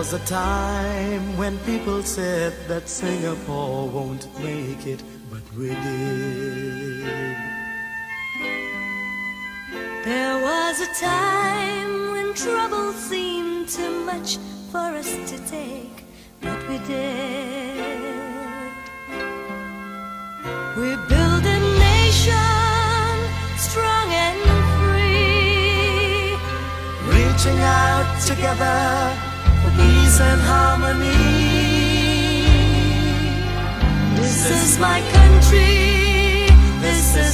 was a time when people said that Singapore won't make it, but we did. There was a time when trouble seemed too much for us to take, but we did. We built a nation strong and free, reaching out together for peace and harmony. This is my country, this is